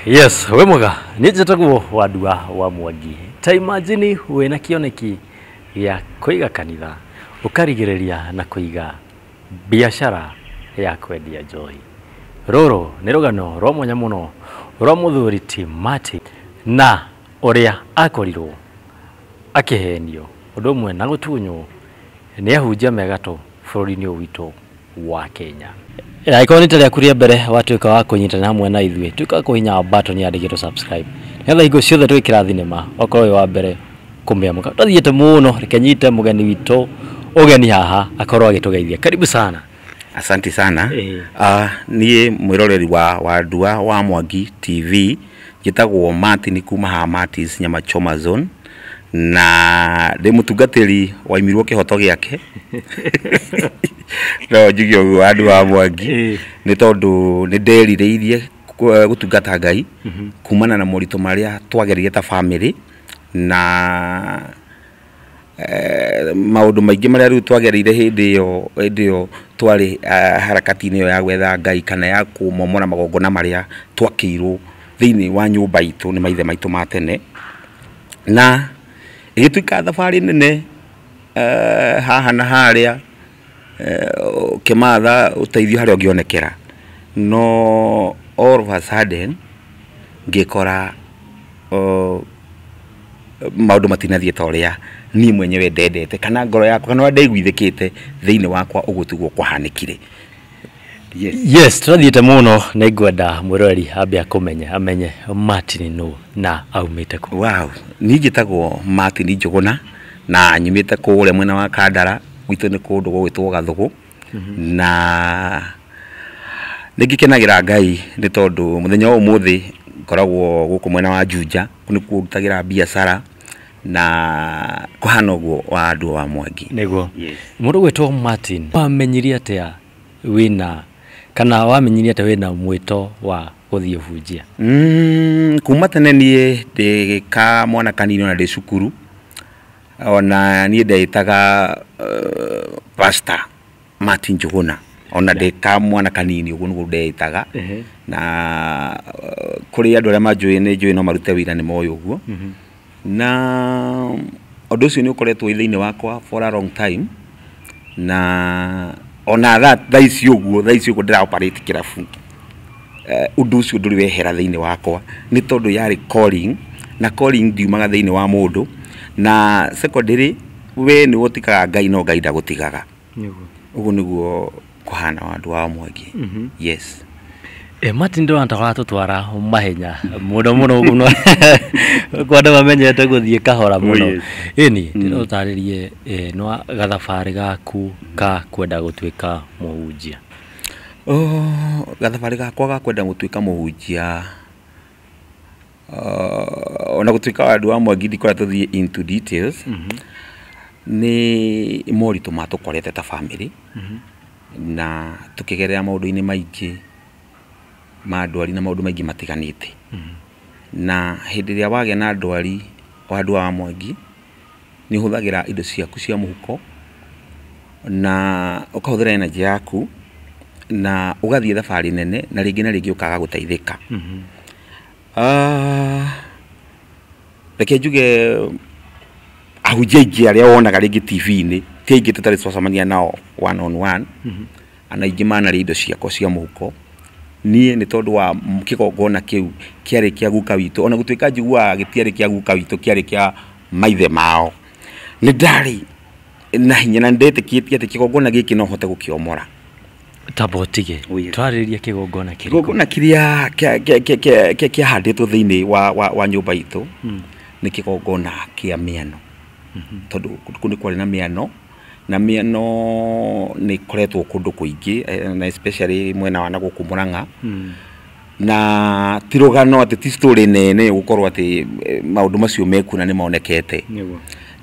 Yes, we mwega. Nijetaguo wadua wa Mwangi. Ta imagine we na kioneki ya kuiga kanitha, ukarigireria na kuiga biashara ya kwendia njohi. Roro ni rugano rwa mwanya muno rwa muthuri ti Martin na uria akorirwo akihenio undu mwe na gutunyo ni ahunjia megato bururi-ini witu wa Kenya. Icon nĩ rĩa kuria mbere watuĩka wa kũnyitana hamwe na ithuĩ tuĩka kũhinya button ya digito subscribe nĩgetha hingo ciothe twĩkĩra thinema okorwo wa mbere kũmĩamũka tuthiĩte mũno reke nyite mũgeni witũ ũgeni haha akorwo agĩtũgeithia. Karibu sana. Asante sana. Niĩ mwĩroreri wa Wadua wa Mwangi TV njĩtagwo Martin kuma ha Martins Nyama Choma Zone na ndĩ mũtungatĩri wa imirwo kĩhoto gĩake. No njigio Wadua wa Mwangi nĩ tondũ nĩ nderirĩirie gũtungata Ngai kumana na moritũ marĩa twagerire ta family na maũndũ maingĩ marĩa rĩu twagereire hĩndĩ ĩyo twarĩ harakati-inĩ ya gwetha Ngai kana ya kũmomora magongona marĩa twakĩirwo thĩinĩ wa nyũmba itũ nĩ maithe maitũ ma tene, na ĩgĩtuĩka thabarĩ nene haha na harĩa kĩmatha ũteithio harĩa ũngĩonekera. No all of a sudden ngĩkora maũndũ matinathiĩ ta ũrĩa niĩ mwenyewe ndendete kana ngoro yakwa kana ndaiguithĩkĩte thĩinĩ wakwa ũguo tiguo kwahanĩkire. Yes, turathiĩte mũno na ngwenda mwĩroreri ambe amenye Martin nũ na aumĩte kũ. Wow, niĩ njĩtagwo Martin Njũgũna na nyumĩte kũrĩa mwena wa Kandara gwitũ nĩ kũndũ gwĩtwo Gathũgũ na nĩngĩkenagĩra Ngai nĩ tondũ mũthenya ũmũthĩ ngoragwo gũkũ mwena wa Juja nĩ kũrutagĩra biacara na kũhana ũguo wa Wadua wa Mwangi. Nĩguo mũndũ gwĩtwo Martin wamenyirie atĩa wĩna kana wamenyirie atĩa wĩna mwĩto wa gũthiĩ ũhunjia? Kuma tene niĩ ndĩ mwana kanini na ndĩ cukuru ona niĩ ndetaga Pastor Martin Njũgũna ona ndĩ mwana kanini ũguo nĩguo ndetaga na kũrĩ andũ arĩa manjũĩ nĩ njũĩ no marute wĩra nĩ moĩ ũguo na ũndũ ũcio nĩ ũkoretwo thĩinĩ wakwa for a long time na ona thaa ici ũguo ndĩra operate kĩrabu ũndũ ũcio ndũrĩ wehera thĩinĩ wakwa nĩ tondũ yarĩ calling na calling ndiumaga thĩinĩ wa mũndũ na secondary we nĩ gũtikaga Ngai no Ngai ndagũtigaga. Ũguo nĩguo kũhana Wadua wa Mwangi. Yes. Martin ndo anataka tutwara mahenya mũno ũguo kwenda mamenyete gũthiĩ kahora mũno. Ĩni ndĩrotarĩrie no gathabarĩ gaku ka kwenda gũtuĩka mũhunjia. Gathabarĩ gakwa ga kwenda gũtuĩka mũhunjia ona gũtuĩka Wadua wa Mwangi ndikoretwo thiĩ into details nĩ moritũ matũkorete ta family na tũkĩgerera maũndũ-inĩ maingĩ ma ndwari na maũndũ maingĩ matiganĩte na hĩndĩ ĩrĩa wagĩa na ndwari Wadua wa Mwangi nĩ ũhũthagĩra indo ciaku cia mũhuko na ũkahũthĩra energy yaku na ũgathiĩ thabarĩ nene na rĩngĩ ũkaga gũteithĩka. Reke njuge ahunjia aingĩ arĩa wonaga rĩngĩ TV-inĩ ti aingĩ tũtarĩ twacemania nao one on one ana aingĩ manarĩ indo ciakwa cia mũhuko. Niĩ nĩ tondũ wa kĩgongona kĩu kĩarĩ kĩa guka witũ ona gũtuĩka njiguaga gĩtiarĩ kĩa guka witũ kĩarĩ kĩa maithe mao nĩ ndarĩ na hinya na ndetĩkĩtie atĩ kĩgongona gĩkĩ no hote gũkĩomora. Tabotige twarĩrĩria kĩgongona kĩrĩa kĩahandĩtwo thĩinĩ wa nyũmba itũ nĩ kĩgongona kĩa mĩano tondũ nĩ kwarĩ na mĩano na mĩano nĩ koretwo kũndũ kũingĩ na especially mwena wa nagũkũ Mũrang'a na tirugano atĩ ti story nene gũkorwo atĩ maũndũ macio mekuna nĩ maonekete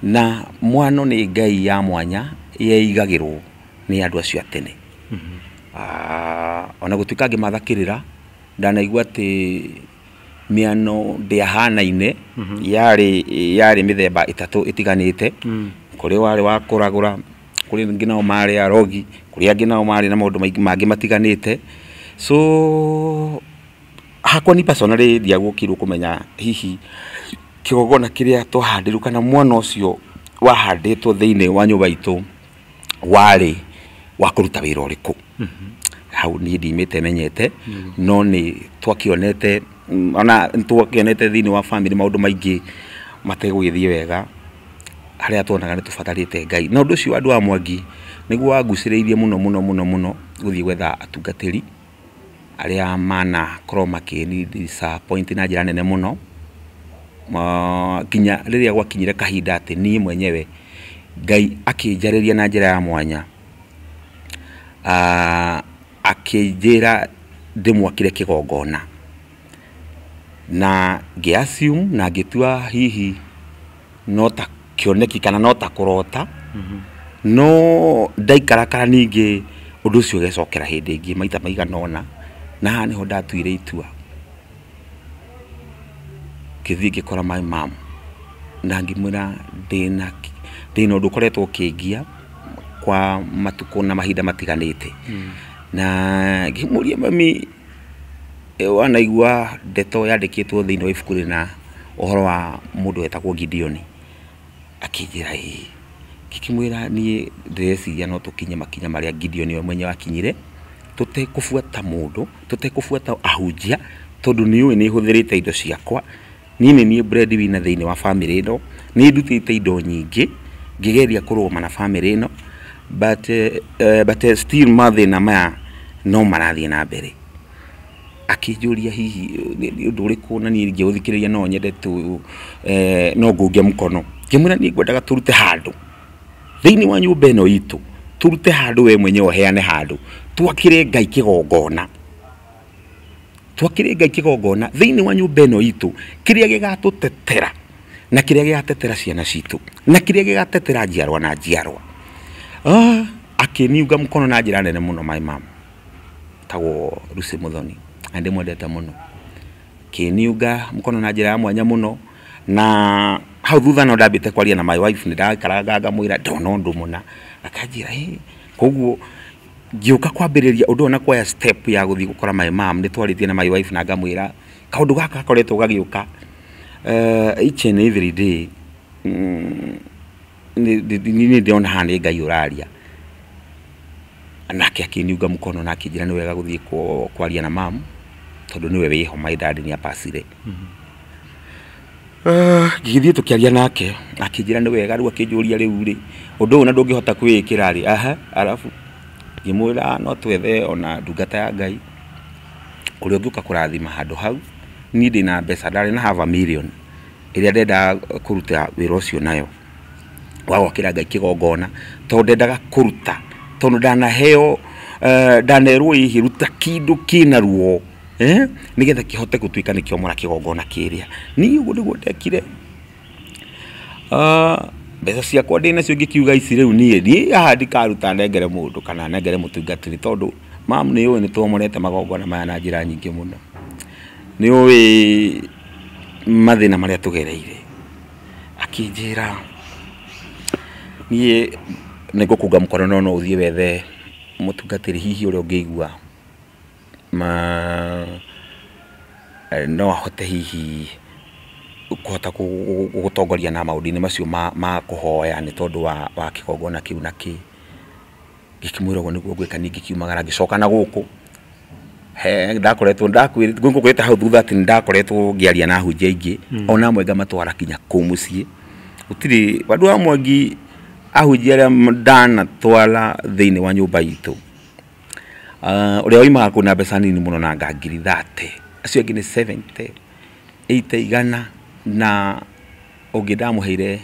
na mwano nĩ ngai ya mwanya yeigagĩrwo nĩ andũ acio atene. Ona gũtuĩka ngĩmathakĩrĩra ndanaigua atĩ mĩano ndĩahanaine yarĩ mĩthemba ĩtatũ ĩtiganĩte. Kũrĩ warĩ wa kũragũra, kũrĩ angĩ nao marĩ arogi, kũrĩ angĩ nao marĩ na maũndũ mangĩ matiganĩte. So hakwa ni personally ndiagukirwo kumenya hihi kigogona kiria twahandiru kana mwana ucio wahanditwo thiini wa nyumba itu wari wa kuruta wira uriku hau ni ndimite menyete no ni twakionete ona twakionete thiini wa family maundu maingi mategugithie wega haria tuonaga ni tubatarite Ngai na undu ucio andu a Mwangi niguo wanguciriirie muno guthie gwetha atungatiri aria mana korwo makini disappoint na njira nene muno kinya riria gwakinyire kahinda ati ni mwenyewe Ngai akinjariria na njira ya mwanya akinjira ndimwakire kigongona na ngiassume na ngitua hihi no ta kioneki kana no ta kurota no ndaikarakara ningi undu ucio gecokera hindi ingi maita maiganona na niho ndatuire itua kithii ngikora my mom na ngimwira ndina undu ukoretwo ukingia kwa matuko na mahinda matiganite na ngimuria mami wanaigua ndeto yandikitwo thiini wa ibuku na uhoro wa mundu wetagwo Gideon akinjira kikimwira ni ndreciria no tukinye makinya maria Gideon we mwenye wakinyire tutekufuata mundu tutekufuata ahunjia tondu niwe ni huthirite indo ciakwa ni breadwinner thiini wa family ino ni ndutite indo nyingi ngigeria kuruma na family ino but still mathina maya no marathie na mbere akijuria hihi undu uriku na ni ngiuthikiriria no nyende tu no ngunge mukono ngimwira ni ngwendaga turute handu thiini wa nyumba ino itu turute handu we mwenye oheane handu twakire Ngai kigongona thiini wa nyumba ino itu kiria gigatutetera na kiria gigatetera ciana citu na kiria gigatetera njiarwa na njiarwa akiniuga mukono na njira nene muno my mom tago Lucy Muthoni ande mwendete muno kiniuga mukono na njira ya mwanya muno na hau thutha no ndambite kwaria na my wife ni ndakaranga mwira ndono ndu muna akanjira koguo ngiuka kwambiriria undu ona kwa step ya guthii gukora my mom ni twaritie na my wife na ngamwira kaundu gaka gakoretwo gagiuka each and every day ni ndiona hane Ngai uraria anake akiniuga mukono na akijira ni wega guthii kwaria na mam tondu niwe wiho my dad ni apasire githii tukiaria nake akijira ni wega riu akinjuria riu ri undu una ndungihota kwikira ri alafu ngimwira no twethe ona ndungata ya Ngai kuria ngiuka kurathima handu hau ni ndina mbeca ndari na half a million iria ndenda kuruta wira ucio nayo wagwakira Ngai kigongona tondu ndendaga kuruta tondu ndanaheo ndanerwo hihi ruta kindu kina ruo nigetha kihote gutuika ni kiomora kigongona kiria ni uguo niguo ndekire mbeca ciakwa ndina cio ngikiuga ici riu ni haha ndikaruta nengere mundu kana nengere mutungatiri tondu mam ni uyu ni twomorete magongona maya na njira nyingi muno ni uyu mathina maria tugereire akinjira nie nigukuga mukono no uthie wethe mutungatiri hihi uria ungiigua no ahote hihi kuhota gutongoria na maudini macio ma kuhoya ni tondu wa kigongona kiu naki gikimwira go niguo gwika ningi kiumagara gicoka na guku ndakoretwo ngwirite hau thutha ati ndakoretwo ngiaria na hunjia ingi ona mwenga matwara kinya kumucie utiri wandu wa Mwangi ahunjia aria ndana twala thiini wa nyumba itu uria oimaga kuna mbeca nini muno na ngangiri 30 acio ingi ni 70 80 igana na ungi ndamuheire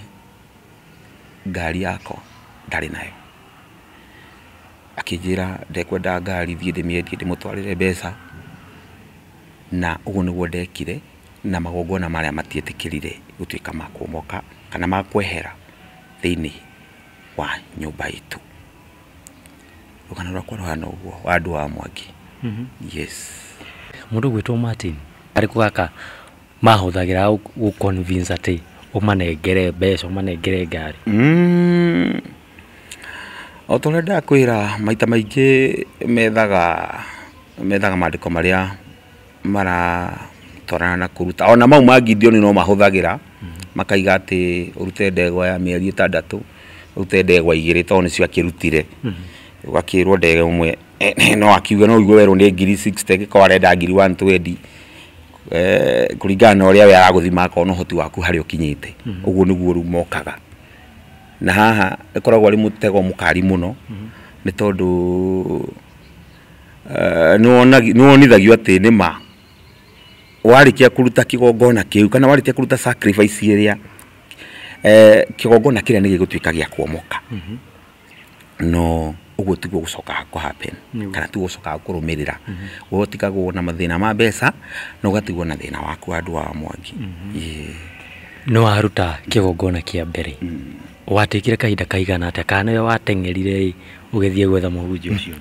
ngari yako ndari nayo akijira ndekwenda ngari thie ndimiendie ndimutwarire mbeca na uguo niguo ndekire na magongona maria matietikirire gutuika makumoka kana makwehera thiini wa nyumba itu ukana rwakwa rwana uguo wa andu wa Mwangi yes mundu gwitwo Martin ari kugaka mahuthagira gu convince ati umanengere mbeca umanengere ngari otore ndakwira maita maingi methaga mandiko maria mara twarana na kuruta ona mau ma Gideon no mahuthagira makaiga ati urute ndegwa ya mieri 6 urute ndegwa 2 to nicio akirutire wakirwo ndege umwe no akiuga no igwe werwo ni ngiri 60 giko arenda ngiri 120 kuringana na uria we araguthima akona hoti waku hari ukinyite uguo niguo rumokaga na haha ikoragwo ari mutego mukari muno ni tondu no nithagio ati ni ma warikia kuruta kigongona kiu kana warikia kuruta sacrifice iria kigongona kiria ni gigutuika gia kuomoka no uguo tiguo gucoka ko happen kana tu gucoka kurumirira wotikagwo na mathina ma mbeca no gatigwo na thina waku andu wa Mwangi no aruta kigongona kia mbere watikire kahinda kaigana ate kana yo watengerire ugethie gwetha muhunjia ucio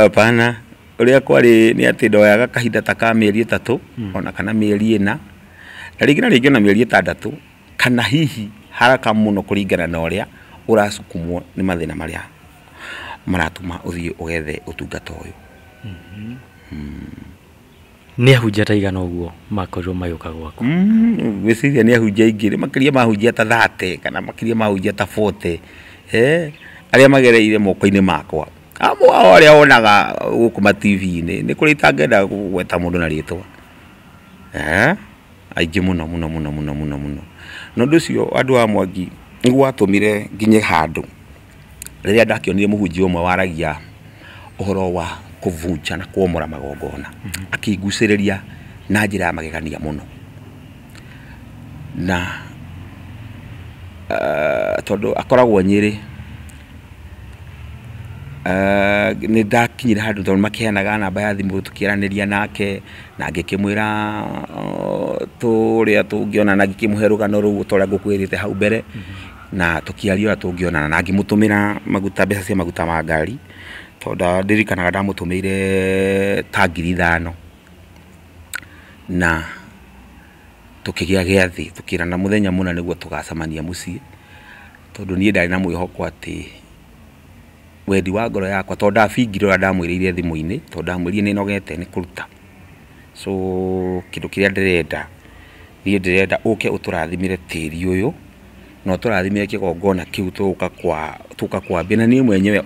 pana uria kwari ni ati ndoyaga kahinda ta ka mieri 3 ona kana mieri 4 na ringi na mieri 6 kana hihi haraka muno kuringana na uria urasukumwo ni mathina maria maratuma uthie ugethe utungata uyu ni ahunjia taigana uguo makorwo mayuka gwaku wiciria ni ahunjia ingire makiria mahunjia ta 30 kana makiria mahunjia ta 40 aria magereire moko-ini makwa amo aria onaga gukuma TV-ini ni kurita ngenda gweta mundu na ritwa aingi muno no nducio andu a Mwangi niguo atumire nginye handu riria ndakionire muhunjia umwe waragia uhoro wa kuvunja na kuomora magongona akiguciriria na njira ya magegania muno na tondu akoragwo Nyeri ni ndakinyira handu tondu makiheanaga namba ya thimu tukiraniria nake na ngikimwira turia tungionana ngikimuhe rugano ru toria ngukwirite hau mbere na tukiaria tungionana na ngimutumira maguta mbeca cia maguta ma ngari tonda ndirikanaga ndamutumire ta ngiri 5 na tukigia giathi tukirana muthenya muna niguo tugacamania mucii tondu nie ndari na mwihoko ati wendi wa ngoro yakwa tonda bingiro ra ndamwirire thimu-ini tonda ndamwirire ni nogete ni kuruta so kindu kiria ndirenda uke uturathimire tiri uyu no turathimire kigongona kiu tuka kwa bina ni mwenyewe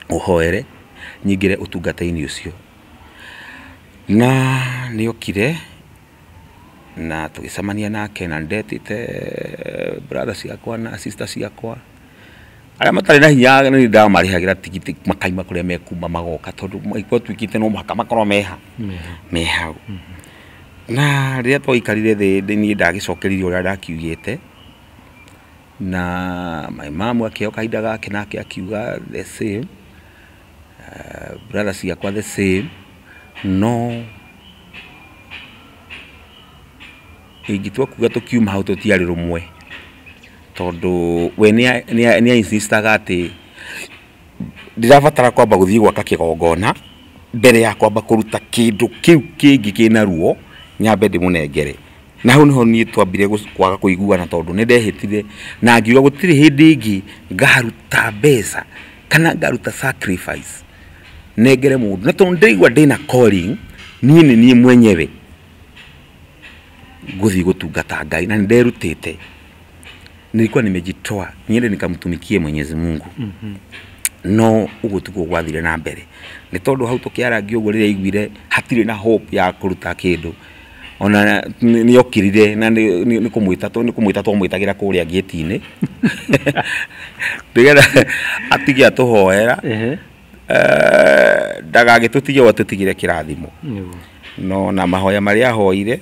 uhoere nyingire utungata-ini ucio na ni okire na tugicamania nake na ndetite brother ciakwa na sister ciakwa aria matari na hinya ni ndamarihagira tigiti makaima kuria mekuma magoka tondu maiko twikite no makorwo meha na riria twikarire thi ni ndagicokeririe uria ndakiugite na my mom akioka kahinda gake nake akiuga the same brother ciakwa the same no igitwa kuga tukiuma hau tutiari rumwe tondu we ni insistaga ati ndirabatara kwamba guthii gwaka kigongona mbere ya kwamba kuruta kindu kiu kingi kina ruo nyambe ndimunengere na hau niho ni twambire kwaga kuiguana tondu ni ndehitire na ngiuga gutiri hindi ingi ngaruta mbeca kana ngaruta sacrifice negere mundu na tondu ndirigwa ndina calling ni mwenyewe guthi gutungata Ngai na nderutite nilikuwa nimejitoa niende nikamtumikie Mwenyezi Mungu no ugo tuko gwathire na mbere ni tondu hau tukiaragio ugo riria igwire hatire na hope ya kuruta kindu ona ni okirire na ni kumwita twamwitagira kuria gate-ini ndigera atigia tuhoera ndagagitutige watutigire kirathimo no na mahoya maria ahoire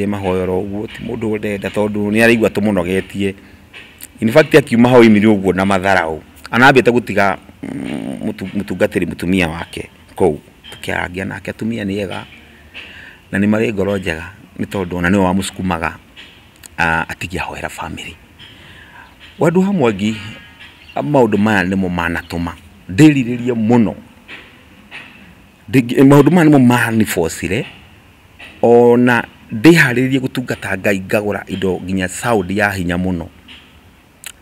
mahoya ro uguo ti mundu ndenda tondu ni araigua tumunogetie in fact akiuma hau imiri uguo na matharau anambite gutiga mutungatiri mutumia wake kou tukiarangia nake atumia ni ega na ni mari ngoro njega ni tondu ona niwe wamusukumaga atigia hoera family wandu ha Mwangi maundu maya nimo manatuma ndiriririe muno maundu maya nimo manifocire ona ndiharirie gutungata Ngai ngagura indo nginya sound ya hinya muno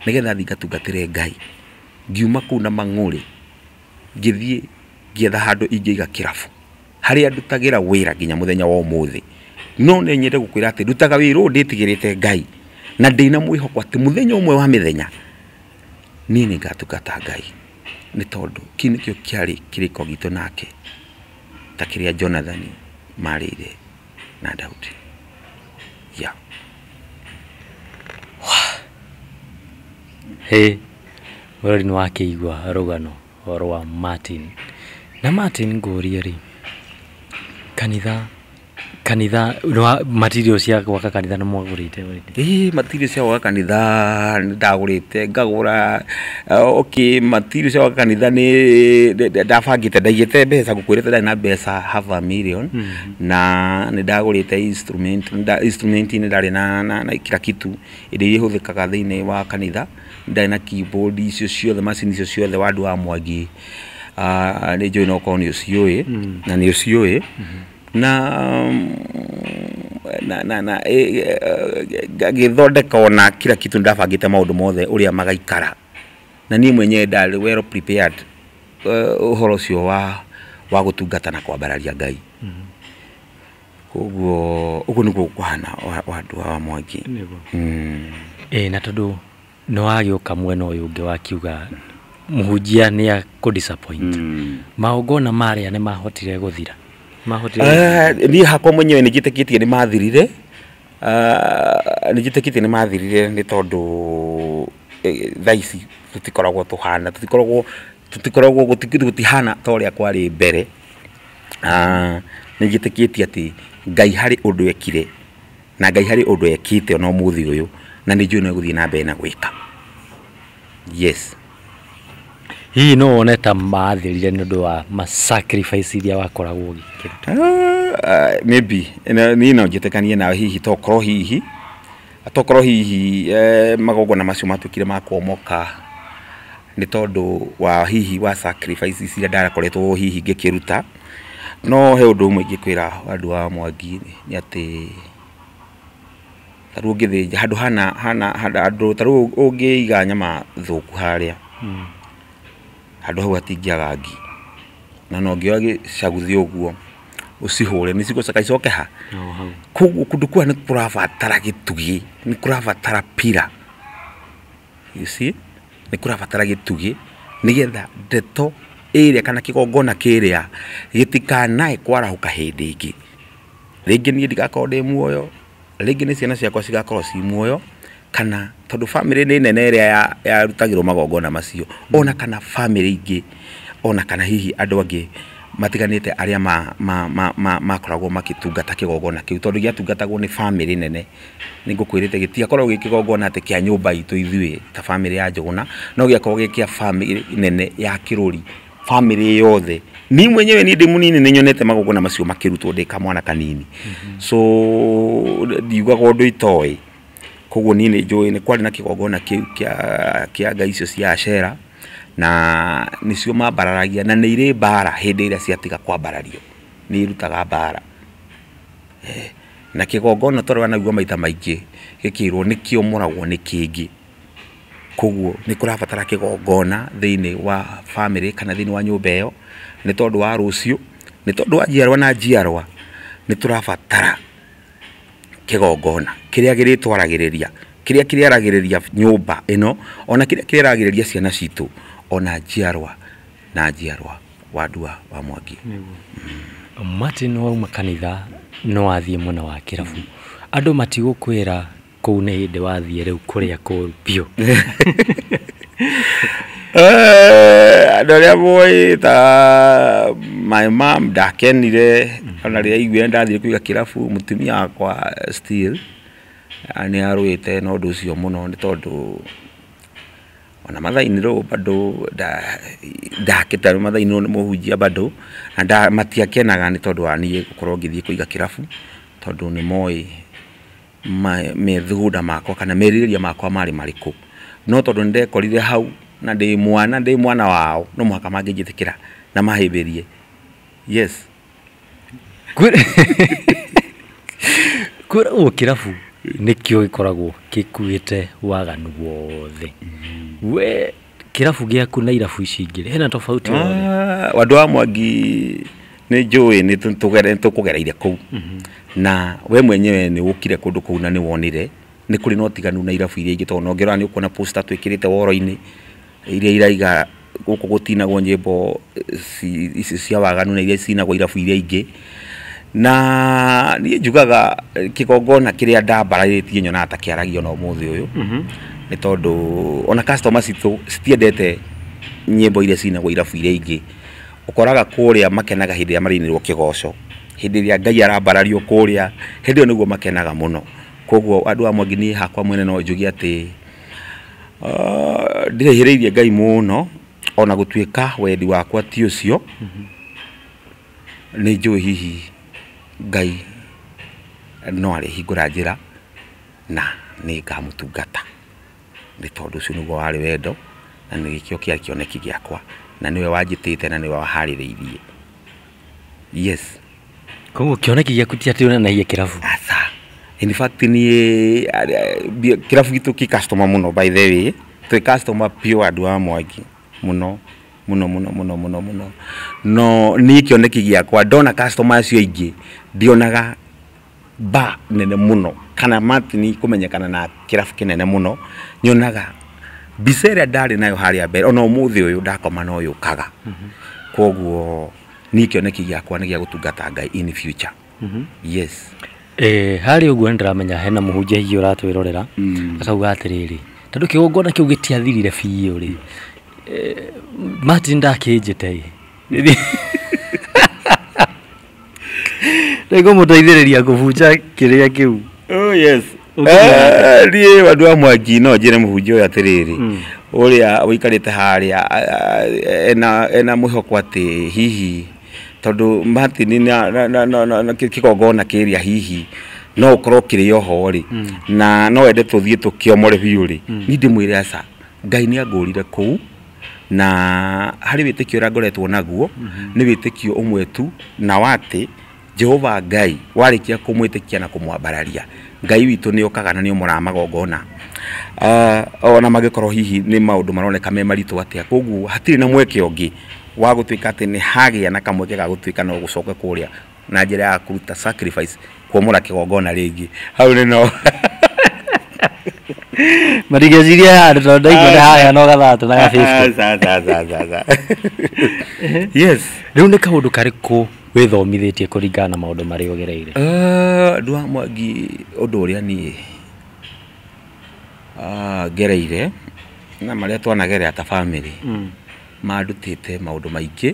nigetha thigatungatire Ngai ngiuma ku na mang'uri ngithie ngietha handu ingiiga kirabu haria ndutagira wira nginya muthenya wa umuthi no ne nyende gukwira ati ndutaga wira nditigirite Ngai na ndina mwihoko ati muthenya umwe wa mithenya nini ngatungata Ngai ni tondu kini kio kiari kiriko gitu nake ta kiria Jonathan marire na Daudi ya Hey, wewe ni wake igwa rugano rwa Martin. Na Martin ngurie ri. Kanitha no materials ya gwaka kanitha no mwagurite we. Materials ya gwaka kanitha ndagurite ngagura okay materials ya gwaka kanitha ni ndabangite ndaigite mbeca gukwirite na mbeca half a million na ni ndagurite instrument ni ndari na kila kitu iri ihuthikaga thiini wa kanitha ndari na keyboard icio ciothe machine icio ciothe wandu wa Mwangi ni join okoni ucio na ni ucio na githondeka ona kila kitu ndabangite maundu mothe uria magaikara na ni mwenye ndari well prepared uhoro cio wa gutungata na kwambararia Ngai koguo niguo kwana wandu wa Mwangi na tondu no wagioka mwena uyu ungi wakiuga muhunjia ni a ku disappoint maongona maria ni mahotire guthira ni hakwa mwenyewe nijitekitie ni mathirire nijitekitie ni mathirire ni tondu thaici tutikoragwo tuhana tutikoragwo gutihana toria kwari mbere nijitekitie ati Ngai hari undu ekire na Ngai hari undu ekite ona muthi uyu na nijui no guthii na mbere na gwika yes hii no oneta maathirire ni undu wa ma sacrifice iria wakoragwo gikira maybe ni no njitekanie na hihi tokoro hihi magogona macio matukire makomoka ni tondu wa hihi wa sacrifice iria ndarakoretwo hihi ngikiruta no he undu umwe ngikwira andu wa Mwangi ni ati taru ngithije handu hana andu taru ungiiga nyama thuku haria handu hau hatingiaga ngi na no ngioge caguthi uguo ucihure ni cigocaka icoke ha kundu kwa ni kurabatara gitugi ni kurabatara pira you see ni kurabatara gitugi nigetha ndeto iria kana kigongona kiria gitikanae kwarahuka hindi ingi ringi ni ndigakorwo ndi muoyo ringi ni ciana ciakwa cigakorwo ci muoyo kana tondu family ni nene iria ya rutagirwo magongona macio ona kana family ingi ona kana hihi andu angi matiganite aria makoragwo makitungata kigongona kiu tondu giatungatagwo ni family nene ningukwirite gitiakorwo gikigongona ati kia nyumba itu ithui ta family ya Njuguna no giakorwo gikia family nene ya kiruri family yothe ni mwenyewe ni ndi munini ninyonete magongona macio makirutwo ndi kamwana kanini so ndiugaga undu itoi koguo ni njui ni kwari na kigongona kiu kia Ngai icio cia Ashera na nicio mambararagia na ni iri bara hindi iria ciatiga kwambarario ni irutaga bara na kigongona toro wanagua maita maingi gikirwo nikio muragwo ni kingi koguo ni kurabatara kigongona thiini wa family kana thiini wa nyumba iyo ni tondu wa rucio ni tondu wa njiarwa na njiarwa ni turabatara kigongona kiria giritwaragiriria kiria kiriaragiriria nyumba ino ona kiria kiriaragiriria ciana citu ona njiarwa na njiarwa wadua wa Mwangi Martin wa makanitha no athie mwana wa kirabu andu matigukwira kuu ni hindi wathie riu kuria kuru pio andu aria moi ta my mom ndakenire ona ria igwe ndathire kuiga kirabu mutumia wakwa still ani arwite no ndu cio muno ni tondu ona mathaini ro bado ndakita mathaini no muhunjia bado na matiakenaga ni tondu ani gukorwo ngithie kuiga kirabu tondu ni moi methugunda makwa kana meririria makwa mari mariku no tondu ndekorire hau na ndi mwana wao no muhaka mangijitikira na mahimbirie yes kura kirabu nikio gikoragwo kikuite waganu wothe we kirabu giaku na irabu ici ingĩ hena tofauti wandu wa Mwangi nĩ njũĩ nĩ tũkũgereire kũu na we mwenyewe nĩ ũkire kũndũ kũu na nĩ wonire nĩ kũrĩ na ũtiganu na irabu iria ingĩ tondũ no ngĩrora nĩ ũkuona poster twĩkĩrĩte woro-inĩ iria iraiga gũkũ gũtinagwo nyĩmbo ici cia waganu na iria cinagwo irabu iria ingĩ na niĩ njugaga kĩgongona kĩrĩa ndambarĩtie nyonaga ta kĩaragio na ũmũthĩ ũyũ nĩ tondũ ona customer citũ citiendete nyĩmbo iria cinagwo irabu iria ingĩ ũkoraga kũrĩa makenaga hĩndĩ ĩrĩa marĩinĩrwo kĩgoco hĩndĩ ĩrĩa Ngai arambarario kũrĩa hĩndĩ ĩyo nĩguo makenaga mũno koguo andũ a Mwangi niĩ hakwa mwene no njuge atĩ ndĩrehĩrĩirie Ngai mũno ona gũtuĩka wendi wakwa ti ũcio nĩ njũĩ hihi Ngai no arĩhingũra njĩra na nĩ ngamũtungata nĩ tondũ ũcio nĩguo warĩ wendo na nĩkĩo kĩarĩ kĩoneki gĩakwa na nĩwe wanjĩtĩte na nĩwe waharĩrĩirie yes koguo kĩoneki gĩaku ti atĩ ũnenahia kĩrabu asa in fact niĩ kĩrabu gitũ kĩ customer mũno by the way twĩ customer pure andũ a Mwangi mũno no niĩ kĩoneki gĩakwa ndona customer acio aingĩ ndionaga ba nene mũno kana matini kũmenyekana na kĩrabu kĩnene mũno nyonaga mbica ĩrĩa ndarĩ nayo harĩa mbere ona ũmũthĩ ũyũ ndakoma no yũkaga koguo niĩ kĩoneki gĩakwa nĩ gĩa gũtungata Ngai in future yes harĩ ũguo nĩndĩramenya hena mũhunjia hihi ũratwĩrorera akauga atĩrĩrĩ tondũ kĩgongona kĩu gĩtiathirire biũ rĩ Martin ndakĩnjĩte nĩngũmũteithĩrĩria kũbunja kĩrĩa kĩu oh yes niĩ andũ a Mwangi no njĩre mũhunjia ũyũ atĩrĩrĩ ũrĩa ũikarĩte harĩa ena mwĩhoko atĩ hihi tondũ Martin na kĩgongona kĩrĩa hihi no ũkorwo kĩrĩ oho rĩ na no ende tũthiĩ tũkĩomore biũ rĩ niĩ ndĩmwĩre aca Ngai nĩ angũrire kũu na harĩ wĩtĩkio ũrĩa ngoretwo naguo nĩ wĩtĩkio ũmwe tu na watĩ Jehova Ngai warĩkia kũmwĩtĩkia na kũmwambararia Ngai witũ nĩ okaga na nĩ ũmoraga magongona ona magĩkorwo hihi nĩ maũndũ maroneka me maritũ atĩa koguo hatirĩ na mweke ũngĩ wa gũtuĩka atĩ nĩ hagĩa na kamweke ga gũtuĩka no gũcoka kũrĩa na njĩra ya kũruta sacrifice kuomora kĩgongona rĩngĩ hau nĩ no marigeciria handũ tondũ ndaigua haya no gathatũ na Facebook yes rĩu nĩ kaũndũ karĩkũ wĩthomithĩtie kũringana na maũndũ marĩa ũgereire andũ a Mwangi ũndũ ũrĩa niĩ ngereire na marĩa twanagerera ta family mandutĩte maũndũ maingĩ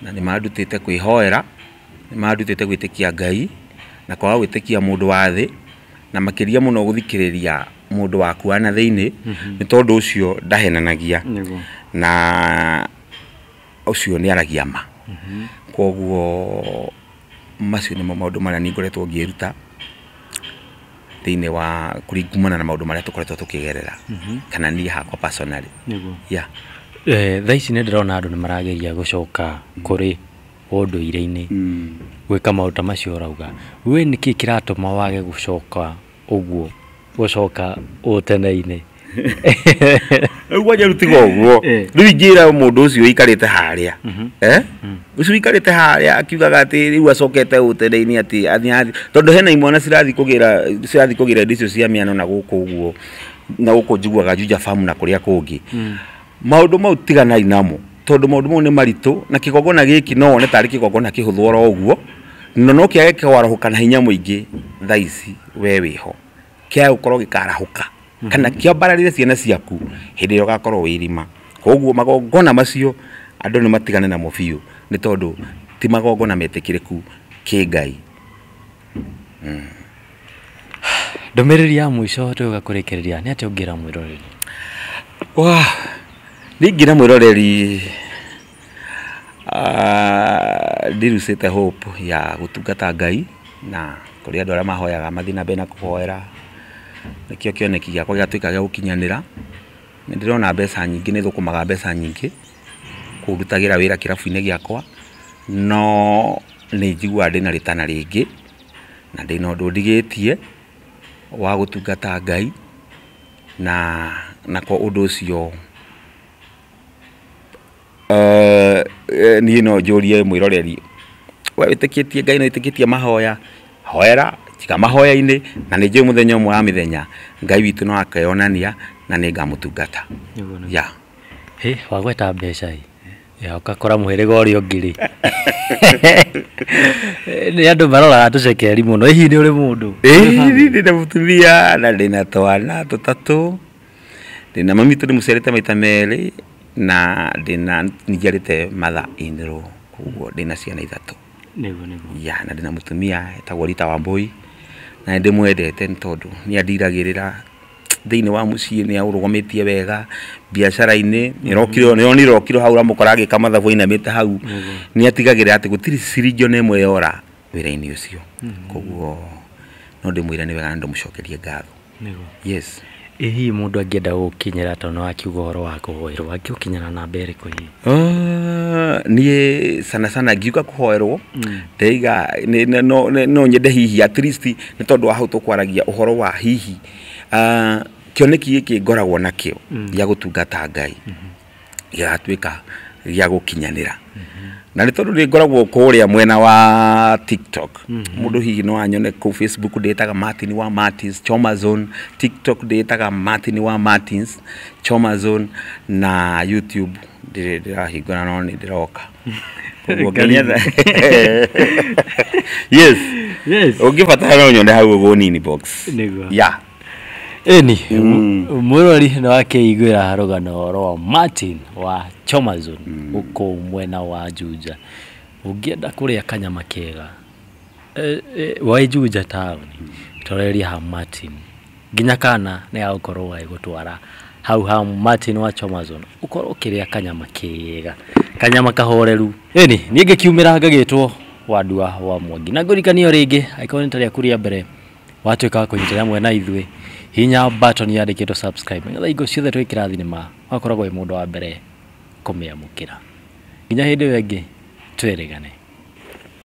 na nĩ mandutĩte kwĩhoera nĩ mandutĩte gwĩtĩkia Ngai na kwaga gwĩtĩkia mũndũ wa thĩ na makĩria mũno gũthikĩrĩria mũndũ waku wa na thĩinĩ nĩ tondũ ũcio ndahenanagia na ũcio nĩ aragia ma koguo macio nĩmo maũndũ marĩa niĩ ngoretwo ngĩruta thĩinĩ wa kũringana na maũndũ marĩa tũkoretwo tũkĩgerera kana niĩ hakwa personally yeah thaa ici nĩ ndĩrona andũ nĩ marageria gũcoka kũrĩ ũndũire-inĩ gwĩka maũndũ macio ũrauga we nĩkĩ kĩratũma wage gũcoka ũguo gũcoka ũtene-inĩ Ũguo njĩrutiga ũguo rĩu ingĩra mũndũ ũcio ũikarĩte harĩa ũcio ũikarĩte harĩa akiugaga atĩ rĩu acokete ũtene-inĩ atĩ tondũ hena imwana cirathiĩ kũgĩra indo icio cia mĩano na gũkũ ũguo na gũkũ njiguaga Juja Farm na kũrĩa kũngĩ maũndũ mau tiganai namo tondũ maũndũ mau nĩ maritũ na kĩgongona gĩkĩ no one tarĩ kĩgongona kĩhũthũ oro ũguo no kĩage kwarahũka na hinya mũingĩ thaa ici we wĩho kĩa gũkorwo gĩkarahũka kana kĩambararĩre ciana ciaku hĩndĩ ĩrĩa ũgakorwo wĩ irima koguo magongona macio andũ nĩ matigane namo biũ nĩ tondũ ti magongona metĩkĩrĩku kĩ Ngai ndũmĩrĩri ya mũico twĩga kũrĩkĩrĩria nĩ atĩ ũngĩra mwĩroreri ndingĩra mwĩroreri ndirusĩte hope ya gũtungata Ngai na kũrĩ andũ arĩa mahoyaga mathiĩ na mbere na kũhoera nĩkĩo kĩoneki gĩakwa gĩatuĩka gĩa gũkinyanĩra nĩ ndĩrona mbeca nyingĩ nĩ thũkũmaga mbeca nyingĩ kũrutagĩra wĩra kĩrabu-inĩ gĩakwa no nĩ njiguaga ndĩna rĩtana rĩngĩ na ndĩna ũndũ ndigĩtie wa gũtungata Ngai na kwa ũndũ ũcio niĩ no njũrie mwĩroreri we wĩtĩkĩtie Ngai na wĩtĩkĩtie mahoya hoera tiga mahoya-inĩ na nĩ njũĩ mũthenya ũmwe wa mĩthenya Ngai witũ no akeyonania na nĩ ngamũtungata ya wagweta mbeca ukakora mũhĩrĩga ũrĩa ũngĩ rĩ nĩ andũ maroraga tũcekeri mũno hihi nĩ ũrĩ mũndũ ndĩna mũtumia na ndĩna twana tũtatũ ndĩna mami tũ ndĩmũciarĩte maita merĩ na ndĩna njiarĩte mother-in-law koguo ndĩna ciana ithatũ ya na ndĩna mũtumia etagwo Rita Wambui na ndĩmwendete nĩ tondũ nĩ andiragĩrĩra thĩinĩ wa mũciĩ nĩ aũrũgamĩtie wega biacara-inĩ nĩ rokiro hau ramũkora agĩka mathabu ainamĩte hau nĩ atigagĩrĩra atĩ gũtirĩ ciringi ona ĩmwe yora wĩra-inĩ ũcio koguo no ndĩmwĩre nĩ wega na ndĩmũcokerie ngatho yes hihi mũndũ angĩenda gũkinyĩra tondũ nĩ wakiuga ũhoro wa kũhoerwo angĩũkinyana na mbere kũ niĩ sana ngiuga kũhoerwo ndeiga no nyende hihi at least nĩ tondũ wa hau tũkwaragia ũhoro wa hihi kĩoneki gĩkĩ ngoragwo nakĩo gĩa gũtungata Ngai gĩgatuĩka gĩa gũkinyanĩra na nĩ tondũ nĩ ngoragwo kũrĩa mwena wa TikTok mũndũ hihi no anyone kũu Facebook ndĩtaga Martin wa Martins Choma Zone TikTok ndĩtaga Martin wa Martins Choma Zone na YouTube ndĩrahingũra no nĩ ndĩroka yes ũngĩbatara no nyone hau ũguo nini box yeah eni mwĩrori nĩ wakĩiguĩra rũgano rwa Martin wa Choma Zone gũkũ mwena wa Juja ũngĩenda kũrĩa kanyama kega wa Juja town toreria ha Martin nginya kana nĩ agũkorwo agĩgũtwara hau ha Martin wa Choma Zone ũkorwo ũkĩrĩa kanyama kega kanyama kahoreru eni niĩ ngĩkiumĩra ngagĩtwo Wandua wa Mwangi na ngũrikanio rĩngĩ aikoni tarĩa kũrĩa mbere watuĩka kũnyitĩra mwe na ithuĩ hinya button yandĩkĩtwo subscribe nĩgetha indo ciothe twĩkĩra thinema wakoragwo wĩ mũndũ wa mbere kũmĩamũkĩra nginya hĩndĩ ĩyo ĩngĩ twĩrĩgane.